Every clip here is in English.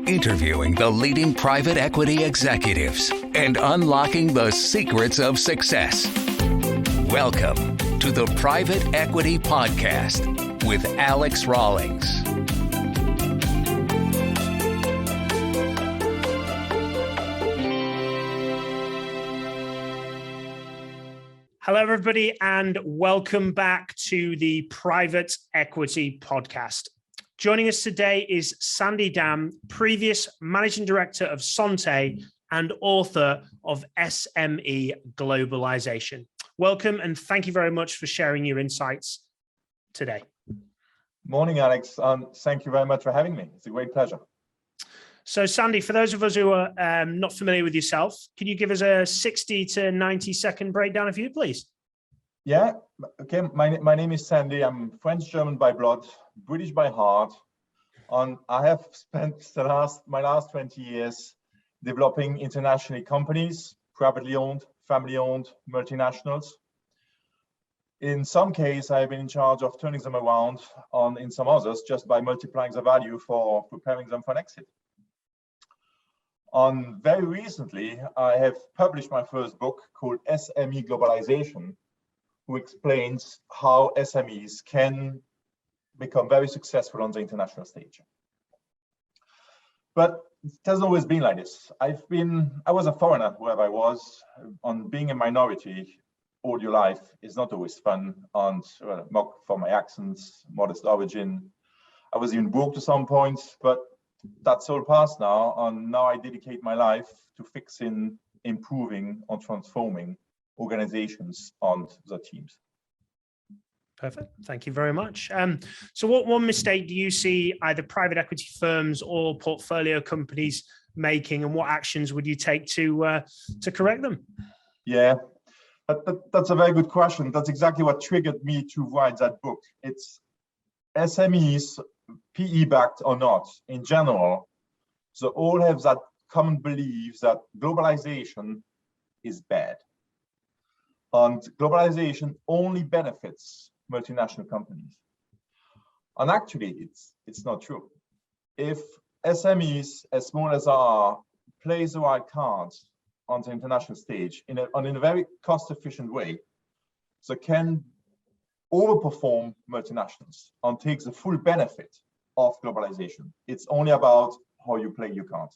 interviewing the leading private equity executives and unlocking the secrets of success. Welcome to the Private Equity Podcast with Alex Rawlings. Hello, everybody, and welcome back to the Private Equity Podcast. Joining us today is Sandy Damm, previous Managing Director of Sontay and author of SME Globalisation. Welcome, and thank you very much for sharing your insights today. Morning, Alex. Thank you very much for having me. It's a great pleasure. So, Sandy, for those of us who are not familiar with yourself, can you give us a 60 to 90-second breakdown of you, please? Yeah. Okay. My name is Sandy. I'm French-German by blood, British by heart. I have spent my last 20 years developing internationally companies, privately owned, family-owned, multinationals. In some cases, I've been in charge of turning them around. In some others, just by multiplying the value for preparing them for an exit. Very recently, I have published my first book called SME Globalisation, which explains how SMEs can become very successful on the international stage. But it hasn't always been like this. I was a foreigner wherever I was. Being a minority all your life is not always fun. Mocked for my accents, modest origin. I was even broke to some points, but that's all past now. And now I dedicate my life to fixing, improving, and transforming organizations and the teams. Perfect. Thank you very much. So what one mistake do you see either private equity firms or portfolio companies making, and what actions would you take to correct them? Yeah, that's a very good question. That's exactly what triggered me to write that book. It's SMEs, PE-backed or not, in general, so all have that common belief that globalization is bad. And globalization only benefits multinational companies. And actually, it's not true. If SMEs, as small as they are, play the right cards on the international stage in a very cost-efficient way, they can overperform multinationals and take the full benefit of globalization. It's only about how you play your cards.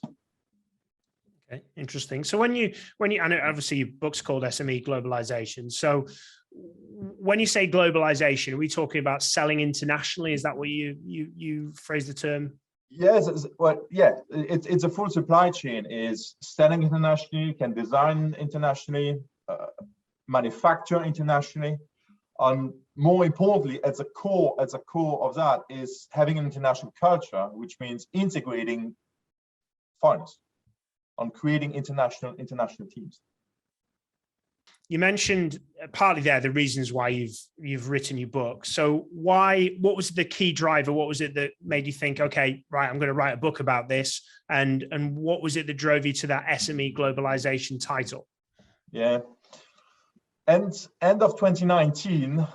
Okay, interesting. So when you, I know obviously your book's called SME Globalisation. So when you say globalization, are we talking about selling internationally? Is that what you phrase the term? Yes, well, yeah, it's a full supply chain. Is selling internationally, can design internationally, manufacture internationally. And more importantly, at the core of that is having an international culture, which means integrating foreigners and creating international teams. You mentioned partly there the reasons why you've written your book. So what was the key driver? What was it that made you think, okay, right, I'm going to write a book about this? And what was it that drove you to that SME Globalisation title? Yeah. End of 2019,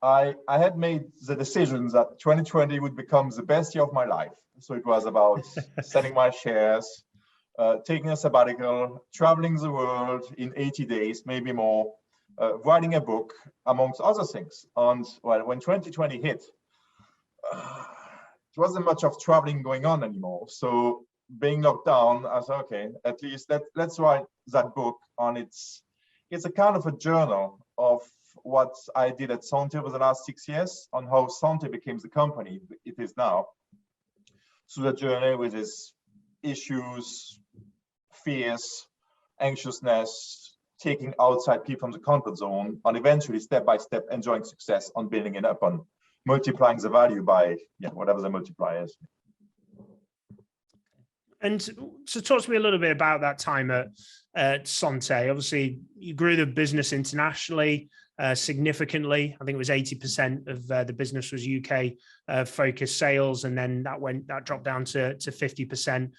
I had made the decision that 2020 would become the best year of my life. So it was about selling my shares, taking a sabbatical, traveling the world in 80 days, maybe more, writing a book, amongst other things. And well, when 2020 hit, there wasn't much of traveling going on anymore. So being locked down, I said, okay, at least let's write that book. And it's a kind of a journal of what I did at Sontay over the last 6 years, on how Sontay became the company it is now. So the journey with its issues, fears, anxiousness, taking outside people from the comfort zone, and eventually step by step enjoying success on building it up and multiplying the value by whatever the multiplier is. And so talk to me a little bit about that time at Sontay. Obviously, you grew the business internationally significantly. I think it was 80% of the business was UK focused sales, and then that dropped down to 50%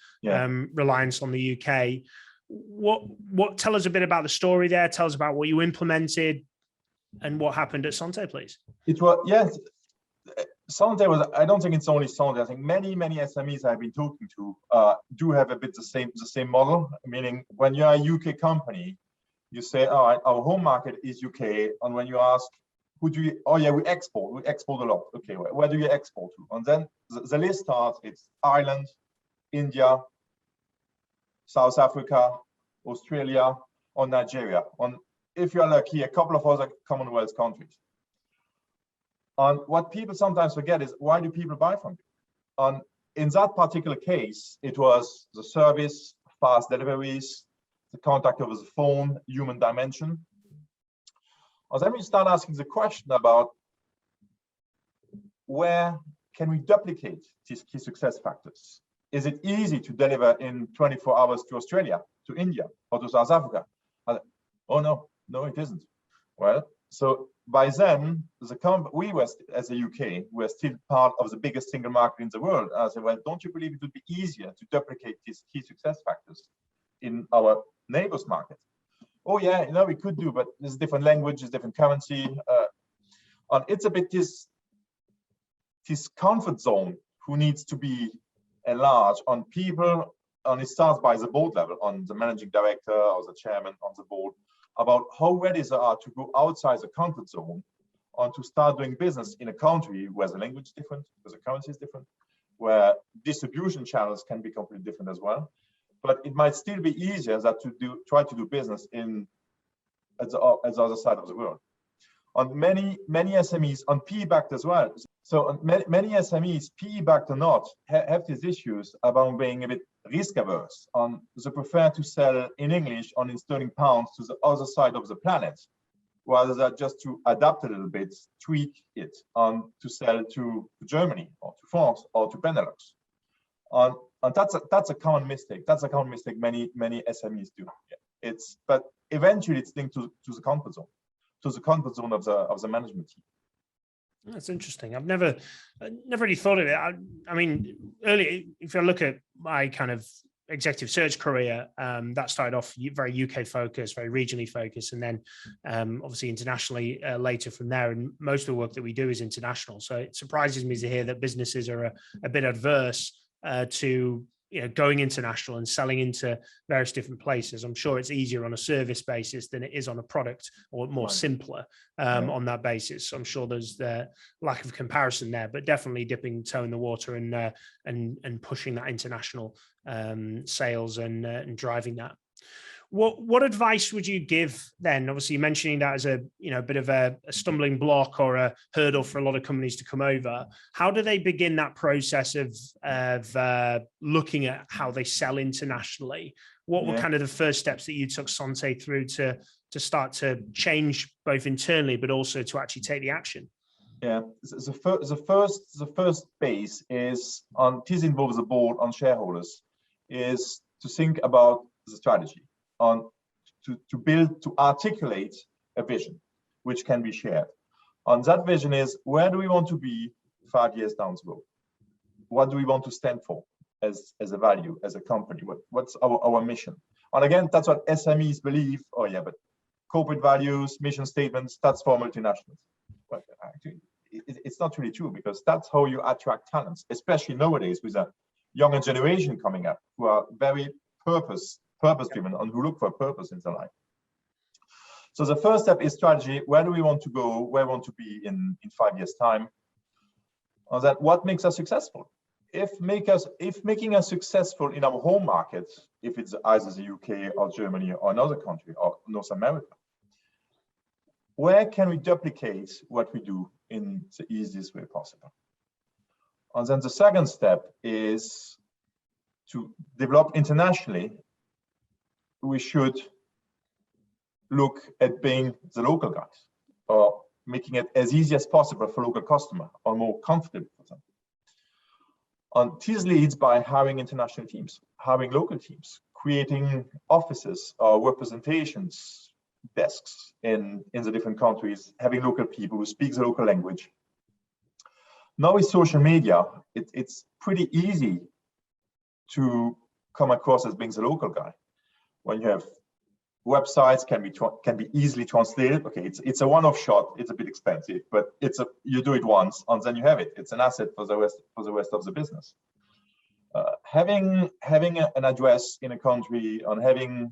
reliance on the UK. What tell us a bit about the story there. Tell us about what you implemented and what happened at Sontay, please. It was Sontay was, I don't think it's only Sontay. I think many SMEs I've been talking to do have a bit the same model, meaning when you're a UK company, you say, all right, our home market is UK. And when you ask, who do you, oh yeah, we export a lot. Okay, where do you export to? And then the list starts, it's Ireland, India, South Africa, Australia, or Nigeria. And if you're lucky, a couple of other Commonwealth countries. And what people sometimes forget is, why do people buy from you? And in that particular case, it was the service, fast deliveries, the contact over the phone, human dimension. And then we start asking the question about where can we duplicate these key success factors? Is it easy to deliver in 24 hours to Australia, to India, or to South Africa? Oh no, it isn't. Well, so by then, we were, as the UK, we're still part of the biggest single market in the world. I said, well, don't you believe it would be easier to duplicate these key success factors in our neighbors' market? Oh yeah, we could do, but there's different languages, different currency. And it's a bit this comfort zone who needs to be enlarged on people, and it starts by the board level, on the managing director or the chairman on the board, about how ready they are to go outside the comfort zone and to start doing business in a country where the language is different, where the currency is different, where distribution channels can be completely different as well. But it might still be easier to try to do business at the other side of the world. On many SMEs, on PE-backed as well. So on many SMEs, PE-backed or not, have these issues about being a bit risk averse. They prefer to sell in English or in sterling pounds to the other side of the planet, rather than just to adapt a little bit, tweak it, to sell to Germany or to France or to Benelux. And that's a common mistake. That's a common mistake many SMEs do. Yeah. But eventually it's linked to the comfort zone, of the management team. That's interesting. I've never really thought of it. I mean, earlier, if you look at my kind of executive search career, that started off very UK focused, very regionally focused, and then obviously internationally later from there. And most of the work that we do is international. So it surprises me to hear that businesses are a bit adverse to going international and selling into various different places. I'm sure it's easier on a service basis than it is on a product, or more simpler on that basis. So I'm sure there's the lack of comparison there, but definitely dipping toe in the water and pushing that international sales and driving that. What advice would you give then? Obviously, you're mentioning that as a bit of a stumbling block or a hurdle for a lot of companies to come over. How do they begin that process of looking at how they sell internationally? What were kind of the first steps that you took Sontay through to start to change both internally, but also to actually take the action? Yeah, the first base is this involves the board and shareholders, is to think about the strategy. To articulate a vision which can be shared. And that vision is, where do we want to be 5 years down the road? What do we want to stand for as a value, as a company? What's our mission? And again, that's what SMEs believe. Oh yeah, but corporate values, mission statements, that's for multinationals. But actually, it's not really true, because that's how you attract talents, especially nowadays with a younger generation coming up who are very purpose-driven and who look for a purpose in their life. So the first step is strategy. Where do we want to go? Where we want to be in 5 years' time? And then what makes us successful? If making us successful in our home market, if it's either the UK or Germany or another country or North America, where can we duplicate what we do in the easiest way possible? And then the second step is to develop internationally. We should look at being the local guys, or making it as easy as possible for local customer, or more comfortable for them. And this leads by hiring international teams, hiring local teams, creating offices or representations, desks in the different countries, having local people who speak the local language. Now with social media, it's pretty easy to come across as being the local guy. When you have websites can be easily translated. Okay, it's a one-off shot. It's a bit expensive, but you do it once and then you have it. It's an asset for the rest of the business. Having an address in a country and having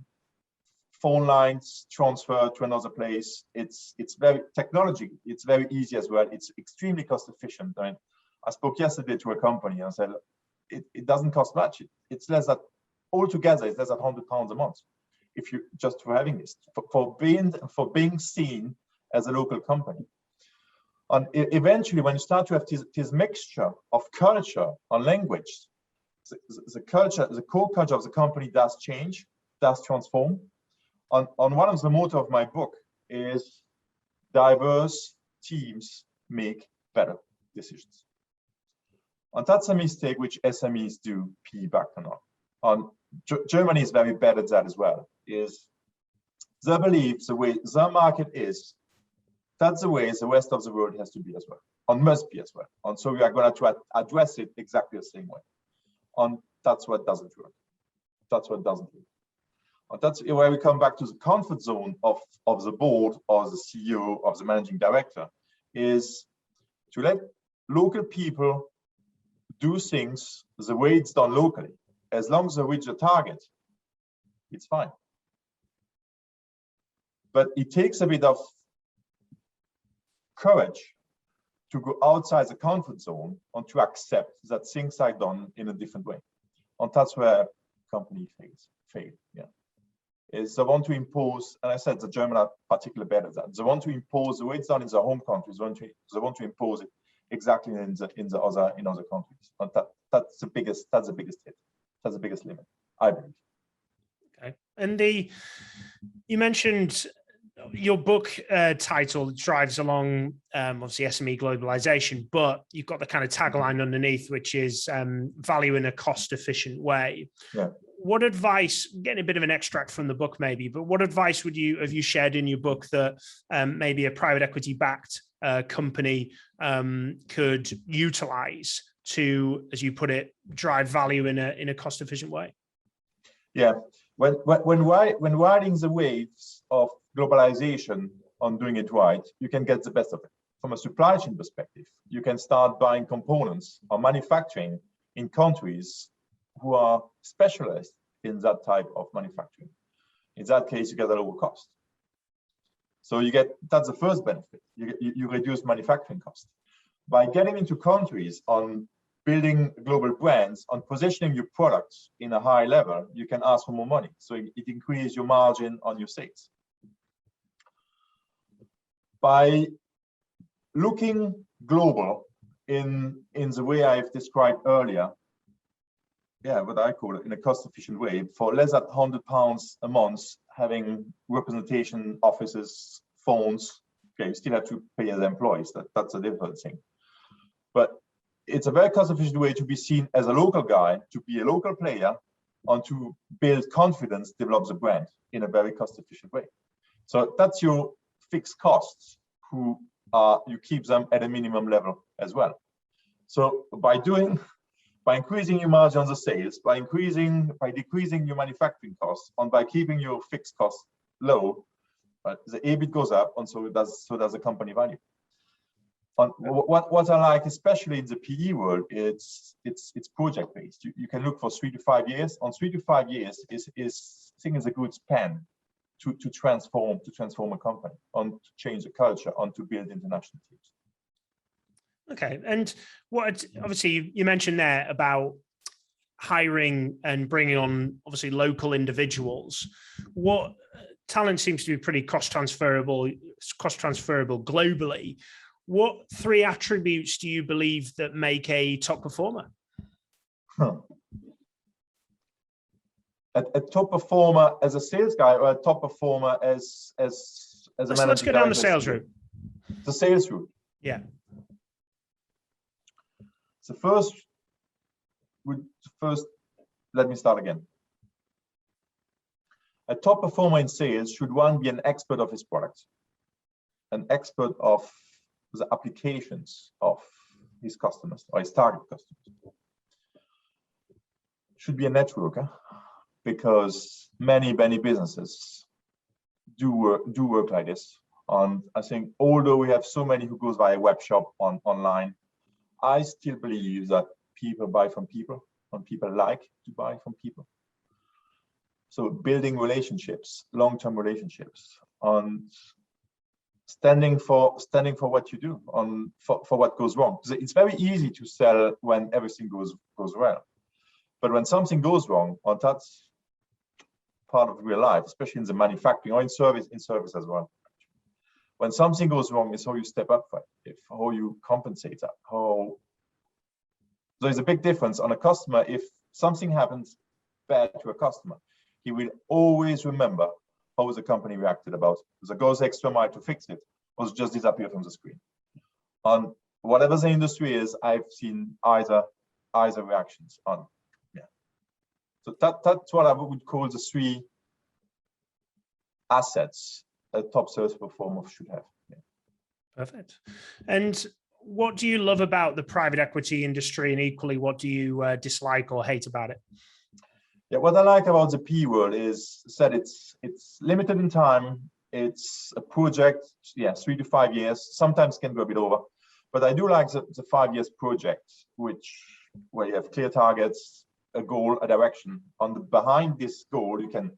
phone lines transferred to another place, it's very technology. It's very easy as well. It's extremely cost efficient. I mean, I spoke yesterday to a company and said it doesn't cost much. It's less than altogether. It's less than £100 a month. If you just for having this, for being seen as a local company. And eventually, when you start to have this mixture of culture and language, the core culture of the company does change, does transform. On one of the motto of my book is diverse teams make better decisions. And that's a mistake which SMEs do piggyback on. Germany is very bad at that as well. Is they believe the way the market is, that's the way the rest of the world has to be as well, and must be as well. And so we are going to address it exactly the same way. And that's what doesn't work. That's what doesn't work. And that's where we come back to the comfort zone of the board or the CEO of the managing director, is to let local people do things the way it's done locally. As long as they reach the target, it's fine. But it takes a bit of courage to go outside the comfort zone and to accept that things are done in a different way. And that's where companies fail. Yeah, is they want to impose, and I said the Germans are particularly better at that. They want to impose the way it's done in their home countries. They want to impose it exactly in other countries. And that's the biggest hit. That's the biggest limit, I believe. Okay, and you mentioned your book title drives along obviously SME globalization, but you've got the kind of tagline underneath, which is value in a cost-efficient way. Yeah. What advice, getting a bit of an extract from the book maybe, but what advice have you shared in your book that maybe a private equity-backed company could utilize to, as you put it, drive value in a cost-efficient way? Yeah, when riding the waves of globalization on doing it right, you can get the best of it. From a supply chain perspective, you can start buying components or manufacturing in countries who are specialized in that type of manufacturing. In that case, you get a lower cost. So that's the first benefit. You reduce manufacturing costs. By getting into countries on building global brands, on positioning your products in a high level, you can ask for more money. So it increases your margin on your sales. By looking global in the way I've described earlier, yeah, what I call it, in a cost-efficient way, for less than £100 a month, having representation offices, phones, okay, you still have to pay as employees. That's a different thing. But it's a very cost-efficient way to be seen as a local guy, to be a local player, and to build confidence, develop the brand in a very cost-efficient way. So that's your fixed costs, you keep them at a minimum level as well. So by increasing your margin on the sales, by decreasing your manufacturing costs, and by keeping your fixed costs low, the EBIT goes up, and so does the company value. And what I like, especially in the PE world, it's project based. You can look for 3 to 5 years. On 3 to 5 years I think is a good span to transform a company, and to change the culture, and to build international teams. Okay, and obviously you mentioned there about hiring and bringing on obviously local individuals. What talent seems to be pretty cost transferable globally. What 3 attributes do you believe that make a top performer? A top performer as a sales guy, or a top performer as a manager? Let's go down the sales route. The sales route. Yeah. So first, let me start again. A top performer in sales should, one, be an expert of his product, an expert of the applications of his customers or his target customers. Should be a networker, because many businesses do work like this. And I think although we have so many who goes via web shop online, I still believe that people buy from people and people like to buy from people. So building relationships, long-term relationships, and standing for what you do, on for what goes wrong. Because it's very easy to sell when everything goes well, but when something goes wrong, and that's part of real life, especially in the manufacturing or in service as well. When something goes wrong, is how you step up for it, how you compensate that. There's a big difference on a customer. If something happens bad to a customer, he will always remember how the company reacted about it. Does it go the extra mile to fix it, or does it just disappear from the screen? On whatever the industry is, I've seen either reactions on. Yeah. So that's what I would call the three assets a top service performer should have. Yeah. Perfect. And what do you love about the private equity industry, and equally, what do you dislike or hate about it? Yeah, what I like about the PE world is that it's limited in time. It's a project, 3 to 5 years. Sometimes can go a bit over, but I do like the 5 years project, where you have clear targets, a goal, a direction. Behind this goal, you can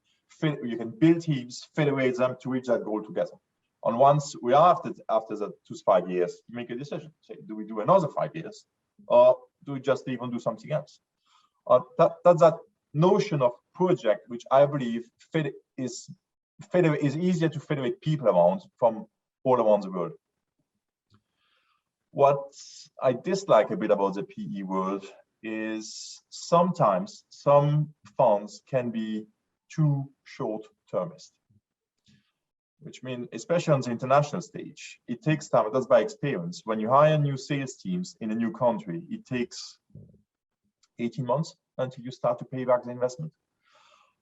build teams, federate them to reach that goal together. And once we are after the 2 to 5 years, you make a decision. Say, do we do another 5 years, or do we just even do something else? That's that notion of project, which I believe is easier to federate people around from all around the world. What I dislike a bit about the PE world is sometimes some funds can be too short-termist, which means, especially on the international stage, it takes time. That's by experience. When you hire new sales teams in a new country, it takes 18 months until you start to pay back the investment.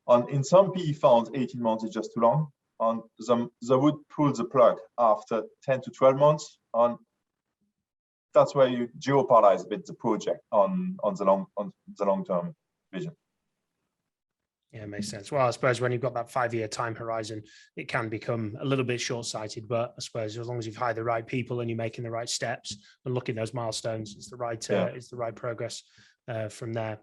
And in some PE funds, 18 months is just too long. And they would pull the plug after 10 to 12 months. And that's where you jeopardize a bit the project on the long-term vision. Yeah, it makes sense. Well, I suppose when you've got that 5-year time horizon, it can become a little bit short-sighted, but I suppose as long as you've hired the right people and you're making the right steps and looking at those milestones, it's the right progress from there.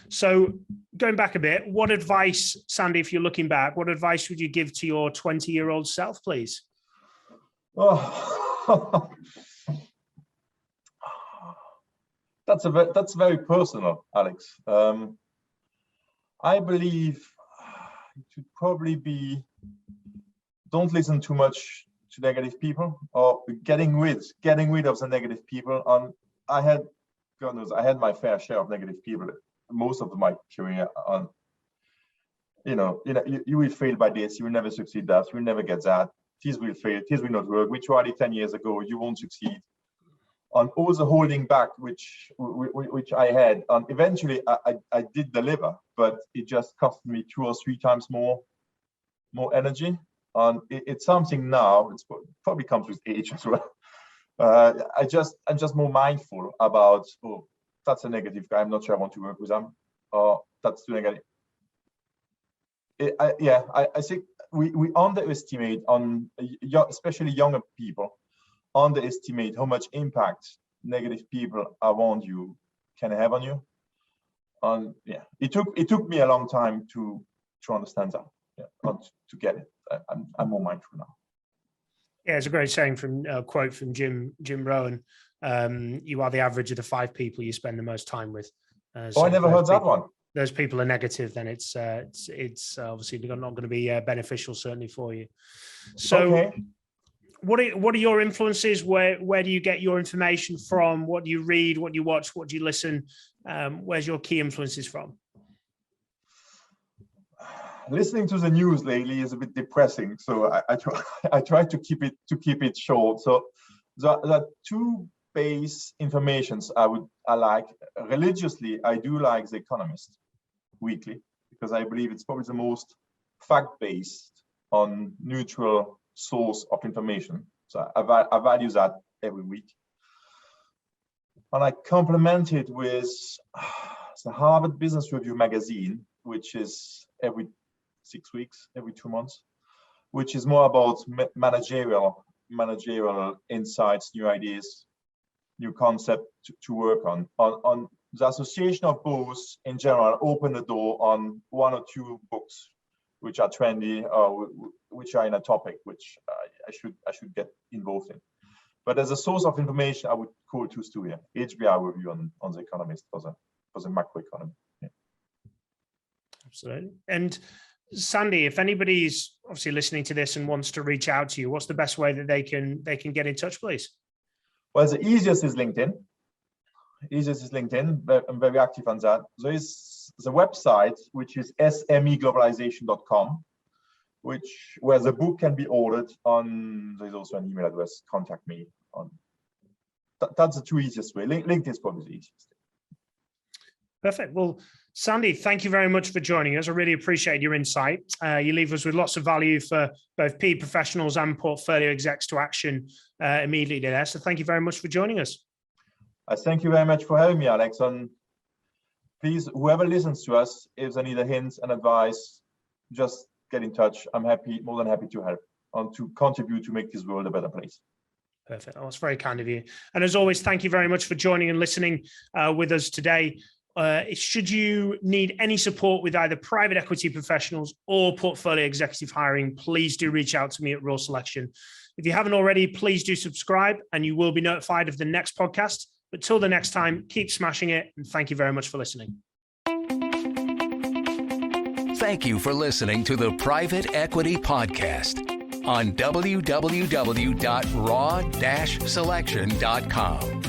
So going back a bit, what advice, Sandy, if you're looking back, what advice would you give to your 20-year-old self, please? Oh, that's very personal, Alex. I believe it should probably be, don't listen too much to negative people, or getting rid of the negative people. And God knows, I had my fair share of negative people most of my career. On, you will fail by this, you will never succeed that, you will never get that. This will fail, this will not work. We tried it 10 years ago, you won't succeed. On all the holding back, which I had, and eventually I did deliver, but it just cost me 2 or 3 times more energy. And it's something now. It probably comes with age as well. I'm just more mindful about, oh, that's a negative guy, I'm not sure I want to work with them, or that's too negative. I think we underestimate, especially younger people, underestimate how much impact negative people around you can have on you. And yeah, it took me a long time to understand that, and to get it. I'm more mindful now. Yeah, it's a great saying from quote from Jim Rohn. You are the average of the 5 people you spend the most time with. So I never heard that one. Those people are negative, then it's obviously not going to be beneficial, certainly for you. So. Okay. What are your influences? Where do you get your information from? What do you read? What do you watch? What do you listen? Where's your key influences from? Listening to the news lately is a bit depressing, so I try to keep it short. So the 2 base informations I like religiously. I do like The Economist weekly, because I believe it's probably the most fact-based, on neutral source of information. So I value that every week. And I complement it with the Harvard Business Review magazine, which is every 6 weeks, every 2 months. which is more about managerial insights, new ideas, new concept to work on. The association of both in general open the door on one or two books which are trendy or which are in a topic which I should get involved in. But as a source of information, I would call two here. HBR review on The Economist for the macroeconomy. Yeah. Absolutely. And Sandy, if anybody's obviously listening to this and wants to reach out to you, what's the best way that they can get in touch, please? Well, the easiest is LinkedIn. I'm very active on that. There is the website, which is SMEGlobalisation.com, where the book can be ordered on. There's also an email address. Contact me on. That's the two easiest way. LinkedIn is probably the easiest. Perfect. Well, Sandy, thank you very much for joining us. I really appreciate your insight. You leave us with lots of value for both PE professionals and portfolio execs to action immediately there. So thank you very much for joining us. Thank you very much for having me, Alex. And please, whoever listens to us, if they need a hint and advice, just get in touch. I'm more than happy to help and to contribute to make this world a better place. Perfect. Oh, that's very kind of you. And as always, thank you very much for joining and listening with us today. Should you need any support with either private equity professionals or portfolio executive hiring, please do reach out to me at Raw Selection. If you haven't already, please do subscribe and you will be notified of the next podcast. But till the next time, keep smashing it. And thank you very much for listening. Thank you for listening to the Private Equity Podcast on www.raw-selection.com.